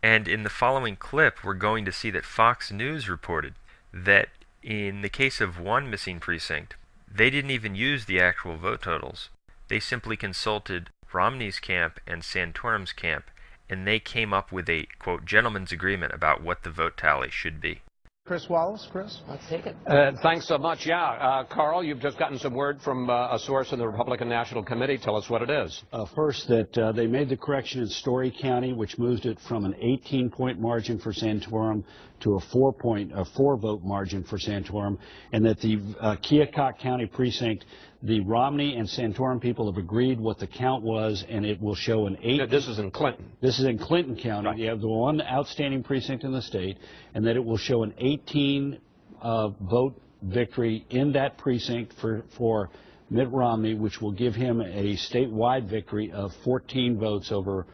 And in the following clip, we're going to see that Fox News reported that in the case of one missing precinct, they didn't even use the actual vote totals. They simply consulted Romney's camp and Santorum's camp, and they came up with a, quote, gentleman's agreement about what the vote tally should be. Chris Wallace, Chris? Let's take it. Thanks so much. Yeah, Carl, you've just gotten some word from a source in the Republican National Committee. Tell us what it is. First, that they made the correction in Story County, which moved it from an 18-point margin for Santorum to a 4-vote margin for Santorum, and that the Keokuk County precinct, the Romney and Santorum people have agreed what the count was, and it will show an 8. This is in Clinton. This is in Clinton County. Right. You have the one outstanding precinct in the state, and that it will show an 18-vote victory in that precinct for Mitt Romney, which will give him a statewide victory of 14 votes over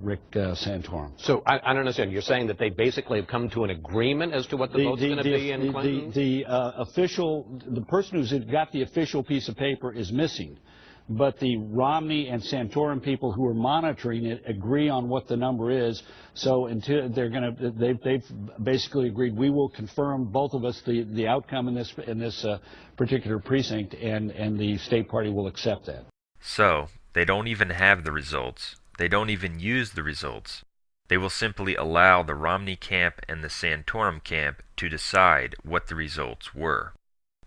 Rick Santorum. So I don't understand. You're saying that they basically have come to an agreement as to what the vote's going to be in Clinton? The person who's got the official piece of paper is missing, but the Romney and Santorum people who are monitoring it agree on what the number is. So until they've basically agreed, we will confirm, both of us, the outcome in this particular precinct, and the state party will accept that. So they don't even have the results. They don't even use the results. They will simply allow the Romney camp and the Santorum camp to decide what the results were,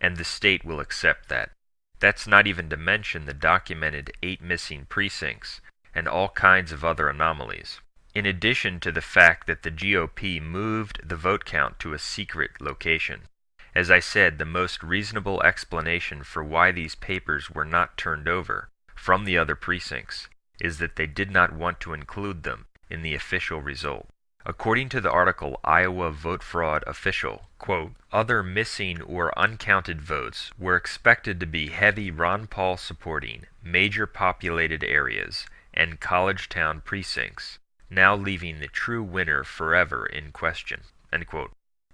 and the state will accept that. That's not even to mention the documented 8 missing precincts and all kinds of other anomalies, in addition to the fact that the GOP moved the vote count to a secret location. As I said, the most reasonable explanation for why these papers were not turned over from the other precincts is that they did not want to include them in the official result. According to the article Iowa Vote Fraud Official, quote, other missing or uncounted votes were expected to be heavy Ron Paul supporting major populated areas and college town precincts, now leaving the true winner forever in question, end quote.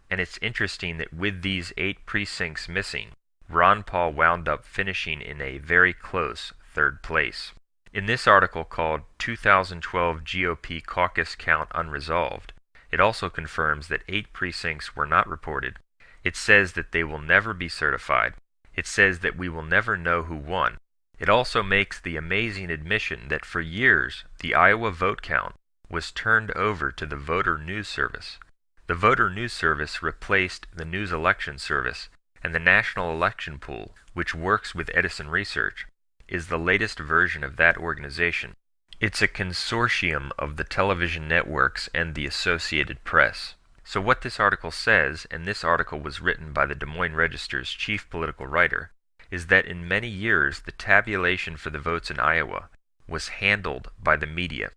And it's interesting that with these 8 precincts missing, Ron Paul wound up finishing in a very close 3rd place. In this article called 2012 GOP Caucus Count Unresolved, it also confirms that 8 precincts were not reported. It says that they will never be certified. It says that we will never know who won. It also makes the amazing admission that for years the Iowa vote count was turned over to the Voter News Service. The Voter News Service replaced the News Election Service, and the National Election Pool, which works with Edison Research, is the latest version of that organization. It's a consortium of the television networks and the Associated Press. So what this article says, and this article was written by the Des Moines Register's chief political writer, is that in many years the tabulation for the votes in Iowa was handled by the media.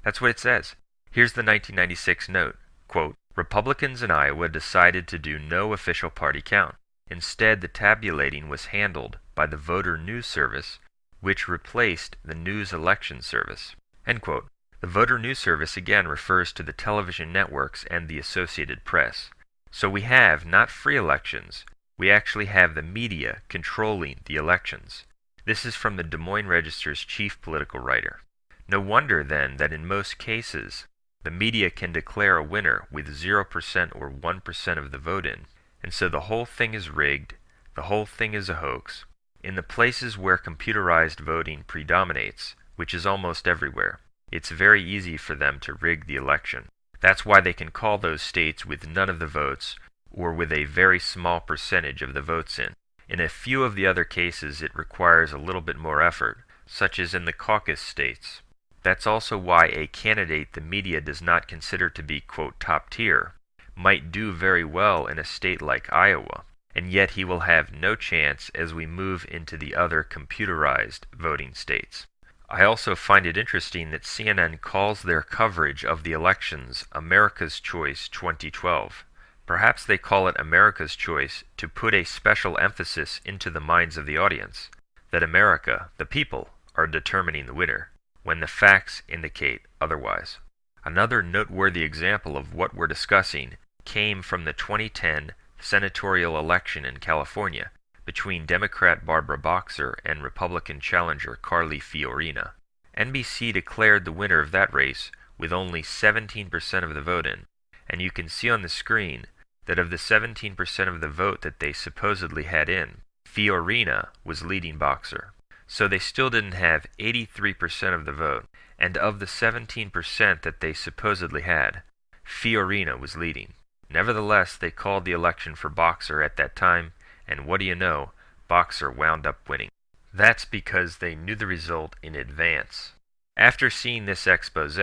That's what it says. Here's the 1996 note, quote, Republicans in Iowa decided to do no official party count. Instead, the tabulating was handled by the Voter News Service, which replaced the News Election Service, end quote. The Voter News Service again refers to the television networks and the Associated Press. So we have not free elections, we actually have the media controlling the elections. This is from the Des Moines Register's chief political writer. No wonder then that in most cases the media can declare a winner with 0% or 1% of the vote in, and so the whole thing is rigged, the whole thing is a hoax. In the places where computerized voting predominates, which is almost everywhere, it's very easy for them to rig the election. That's why they can call those states with none of the votes, or with a very small percentage of the votes in. In a few of the other cases it requires a little bit more effort, such as in the caucus states. That's also why a candidate the media does not consider to be, quote, top tier, might do very well in a state like Iowa, and yet he will have no chance as we move into the other computerized voting states. I also find it interesting that CNN calls their coverage of the elections America's Choice 2012. Perhaps they call it America's Choice to put a special emphasis into the minds of the audience, that America, the people, are determining the winner, when the facts indicate otherwise. Another noteworthy example of what we're discussing came from the 2010 senatorial election in California between Democrat Barbara Boxer and Republican challenger Carly Fiorina. NBC declared the winner of that race with only 17% of the vote in, and you can see on the screen that of the 17% of the vote that they supposedly had in, Fiorina was leading Boxer. So they still didn't have 83% of the vote, and of the 17% that they supposedly had, Fiorina was leading. Nevertheless, they called the election for Boxer at that time, and what do you know, Boxer wound up winning. That's because they knew the result in advance. After seeing this expose,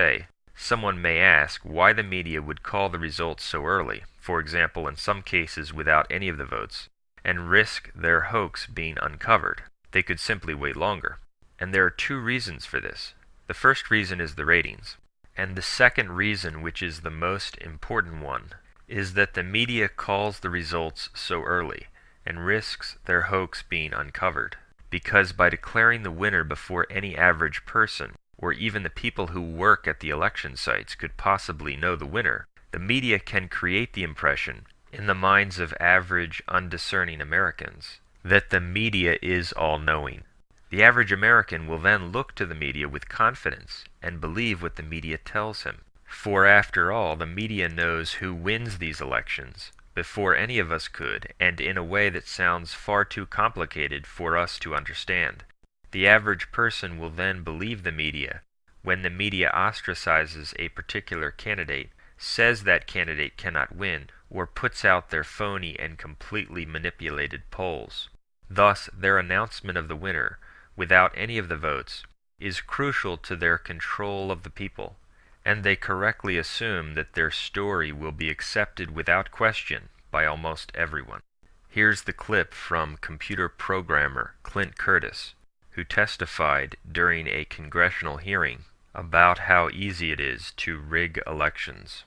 someone may ask why the media would call the results so early, for example in some cases without any of the votes, and risk their hoax being uncovered. They could simply wait longer. And there are two reasons for this. The first reason is the ratings. And the second reason, which is the most important one, is that the media calls the results so early and risks their hoax being uncovered. Because by declaring the winner before any average person, or even the people who work at the election sites could possibly know the winner, the media can create the impression, in the minds of average, undiscerning Americans, that the media is all-knowing. The average American will then look to the media with confidence and believe what the media tells him. For after all, the media knows who wins these elections before any of us could, and in a way that sounds far too complicated for us to understand. The average person will then believe the media when the media ostracizes a particular candidate, says that candidate cannot win, or puts out their phony and completely manipulated polls. Thus, their announcement of the winner, without any of the votes, is crucial to their control of the people, and they correctly assume that their story will be accepted without question by almost everyone. Here's the clip from computer programmer Clint Curtis, who testified during a congressional hearing about how easy it is to rig elections.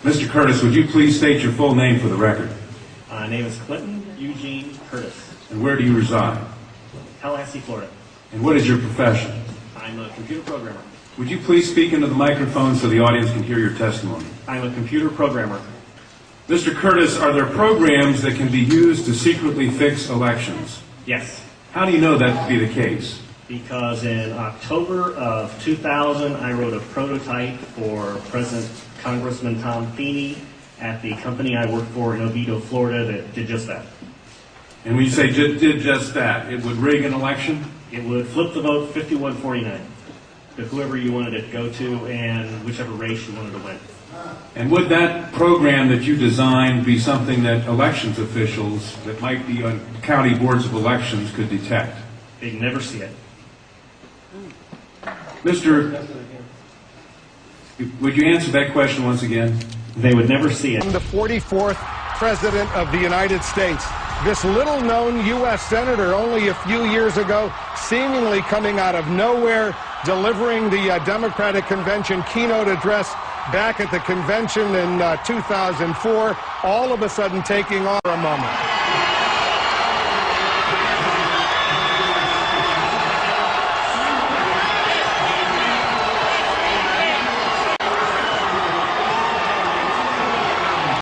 Mr. Curtis, would you please state your full name for the record? My name is Clinton Eugene Curtis. And where do you reside? Tallahassee, Florida. And what is your profession? I'm a computer programmer. Would you please speak into the microphone so the audience can hear your testimony? I'm a computer programmer. Mr. Curtis, are there programs that can be used to secretly fix elections? Yes, How do you know that to be the case? because in October of 2000, I wrote a prototype for President Congressman Tom Feeney at the company I work for in Oviedo, Florida, that did just that. And when you say did just that, it would rig an election? It would flip the vote 51-49 to whoever you wanted it to go to and whichever race you wanted to win. And would that program that you designed be something that elections officials that might be on county boards of elections could detect? They'd never see it. Mr. Would you answer that question once again? They would never see it. I'm the 44th President of the United States. This little-known U.S. Senator only a few years ago, seemingly coming out of nowhere, delivering the Democratic Convention keynote address back at the convention in 2004, all of a sudden taking off for a moment.